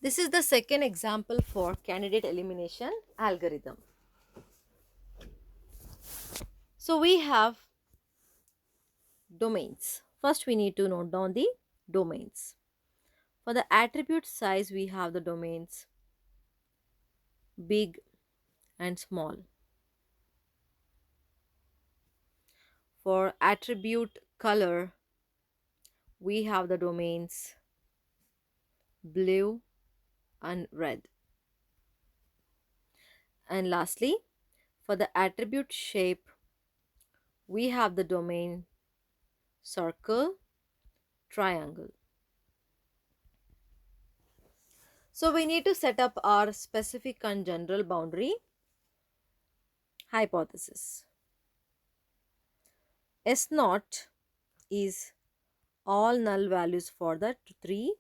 This is the second example for candidate elimination algorithm. So we have domains. First we need to note down the domains. For the attribute size we have the domains big and small. For attribute color we have the domains blue and red. And lastly, for the attribute shape we have the domain circle, triangle. So we need to set up our specific and general boundary hypothesis. S naught is all null values for the three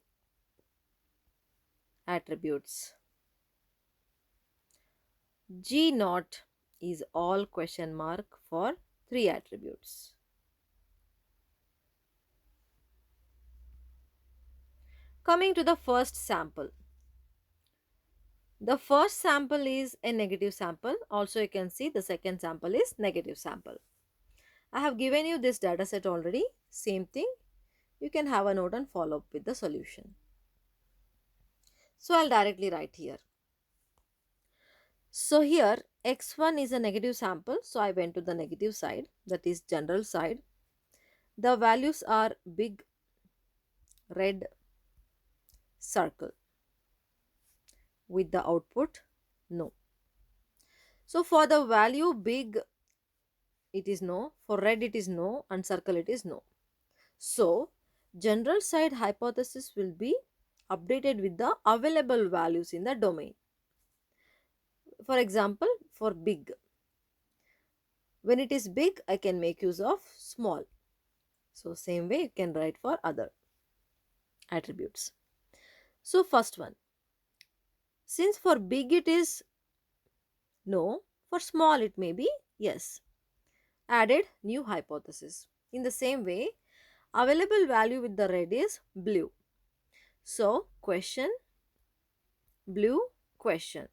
attributes. G naught is all question mark for three attributes. Coming to the first sample. The first sample is a negative sample. Also you can see the second sample is negative sample. I have given you this data set already. Same thing. You can have a note and follow up with the solution. So I'll directly write here. So here x1 is a negative sample. So I went to the negative side, that is general side. The values are big red circle with the output no. So for the value big it is no, for red it is no, and circle it is no. So general side hypothesis will be updated with the available values in the domain. For example, for big, when it is big I can make use of small. So same way you can write for other attributes. So first one, since for big it is no, for small it may be yes. Added new hypothesis. In the same way, available value with the red is blue. So question, blue, question.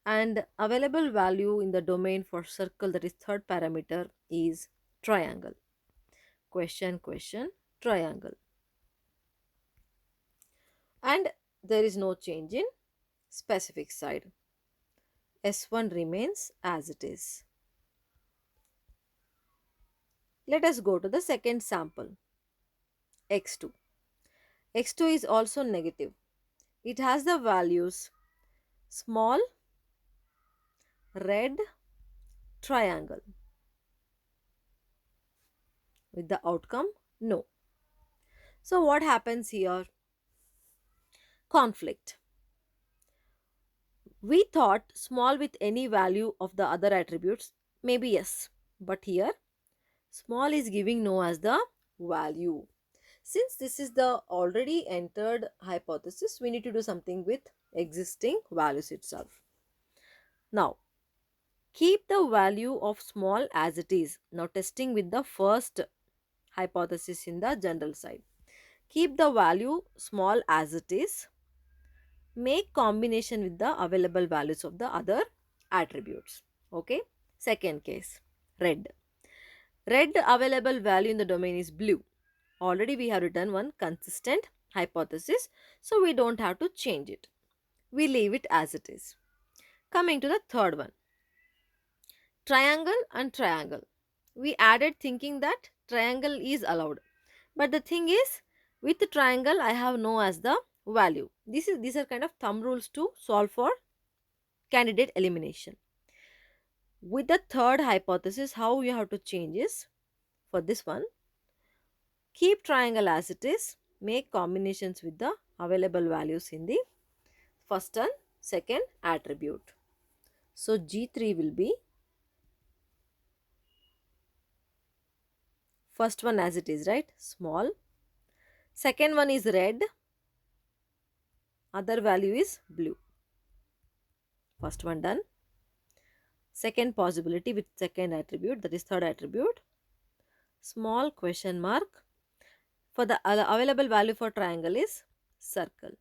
And available value in the domain for circle, that is third parameter, is triangle. Question, question, triangle. And there is no change in specific side. S1 remains as it is. Let us go to the second sample, x2. x2 is also negative. It has the values small, red, triangle with the outcome no. So what happens here? Conflict. We thought small with any value of the other attributes, maybe yes, but here small is giving no as the value. Since this is the already entered hypothesis, we need to do something with existing values itself. Now keep the value of small as it is. Now testing with the first hypothesis in the general side. Keep the value small as it is. Make combination with the available values of the other attributes. Okay. Second case, red. Red available value in the domain is blue. Already we have written one consistent hypothesis, so we don't have to change it. We leave it as it is. Coming to the third one, triangle and triangle. We added thinking that triangle is allowed. But the thing is, with the triangle, I have no as the value. These are kind of thumb rules to solve for candidate elimination. With the third hypothesis, how you have to change is, for this one, keep triangle as it is, make combinations with the available values in the first and second attribute. So G3 will be first one as it is, right? Small. Second one is red. Other value is blue. First one done. Second possibility with second attribute, that is third attribute. Small question mark. For the available value for triangle is circle.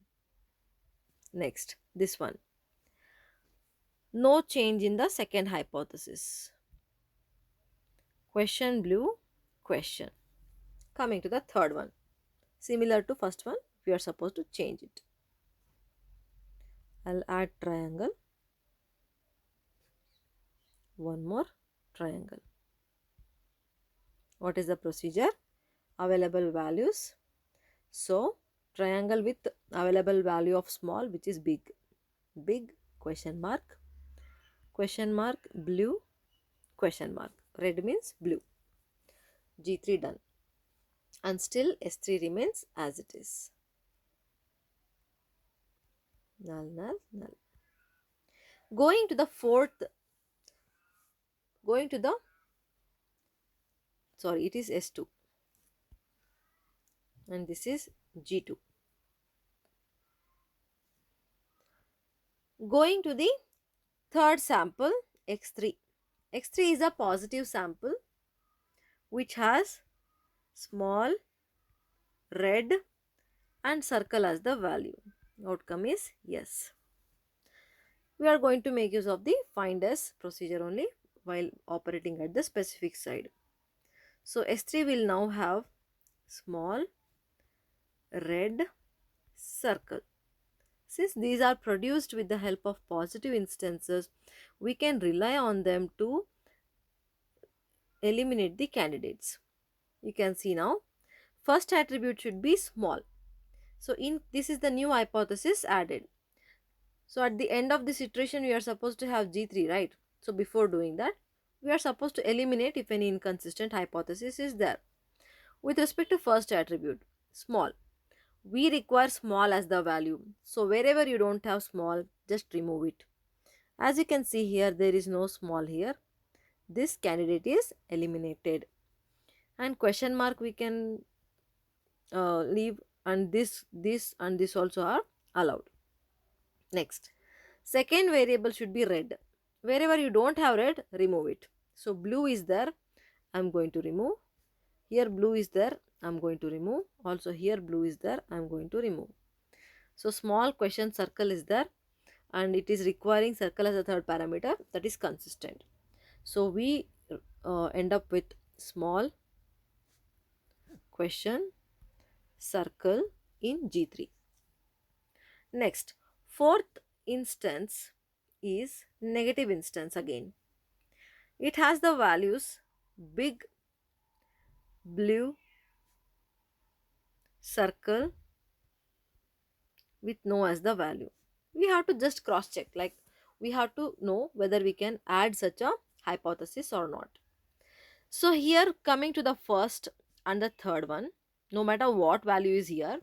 Next, this one. No change in the second hypothesis. Question blue, question. Coming to the third one. Similar to first one, we are supposed to change it. I'll add triangle. One more triangle. What is the procedure? Available values. So, triangle with available value of small, which is big. Big, question mark. Question mark, blue, question mark. Red means blue. G3 done. And still S3 remains as it is. Null, null, null. Going to the fourth, going to the, sorry, it is S2. And this is G2. Going to the third sample, X3. X3 is a positive sample which has small, red and circle as the value. Outcome is yes. We are going to make use of the find S procedure only while operating at the specific side. So S3 will now have small, red, circle. Since these are produced with the help of positive instances, we can rely on them to eliminate the candidates. You can see now, first attribute should be small. So in this is the new hypothesis added. So at the end of this iteration, we are supposed to have G3, right? So before doing that, we are supposed to eliminate if any inconsistent hypothesis is there. With respect to first attribute, small, we require small as the value. So wherever you don't have small, just remove it. As you can see here, there is no small here. This candidate is eliminated. And question mark we can leave, and this and this also are allowed. Next, second variable should be red. Wherever you don't have red, remove it. So blue is there, I'm going to remove. Here blue is there, I'm going to remove. Also here blue is there, I'm going to remove. So small question circle is there, and it is requiring circle as a third parameter, that is consistent. So we end up with small question circle in G3. Next, fourth instance is negative instance again. It has the values big, blue, circle with no as the value. We have to just cross check, like we have to know whether we can add such a hypothesis or not. So here coming to the first and the third one, no matter what value is here,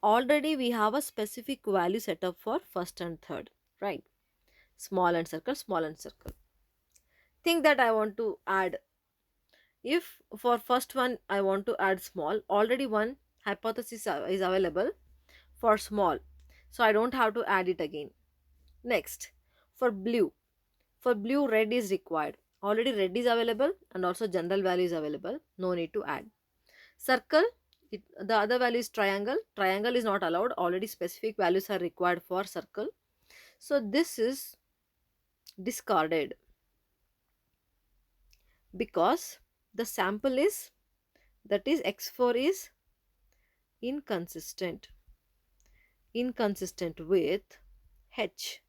already we have a specific value set up for first and third, right? Small and circle, small and circle. Think that I want to add, if for first one I want to add small, already one hypothesis is available for small, so I don't have to add it again. Next, for blue, red is required, already red is available and also general value is available, no need to add. Circle, the other value is triangle, triangle is not allowed, already specific values are required for circle, so this is discarded because the sample is, that is x4 is inconsistent with H,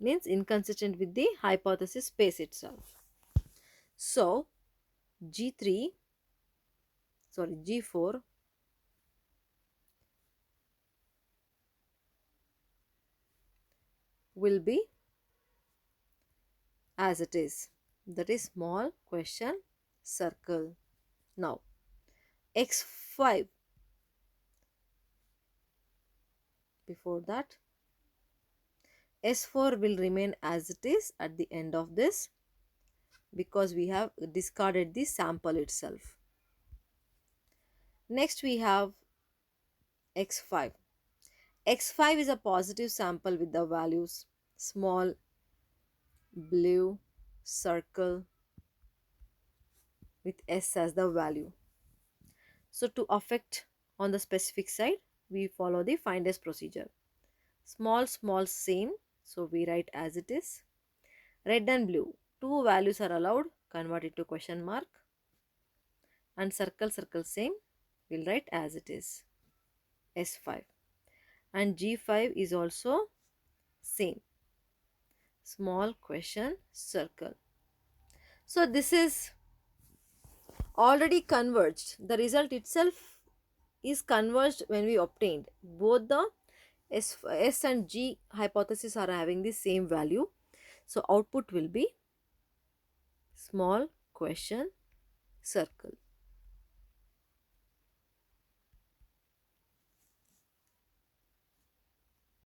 means inconsistent with the hypothesis space itself. So G3, sorry, G4 will be as it is, that is small question circle. Now x5, before that S4 will remain as it is at the end of this because we have discarded the sample itself. Next we have x5. x5 is a positive sample with the values small, blue, circle with S as the value. So to affect on the specific side, we follow the find S procedure. Small same, so we write as it is. Red and blue, two values are allowed, convert it to question mark. And circle same, we'll write as it is, S5. And G5 is also same, small question circle. So this is already converged. The result itself is converged when we obtained both the S and G hypothesis are having the same value. So output will be small question circle.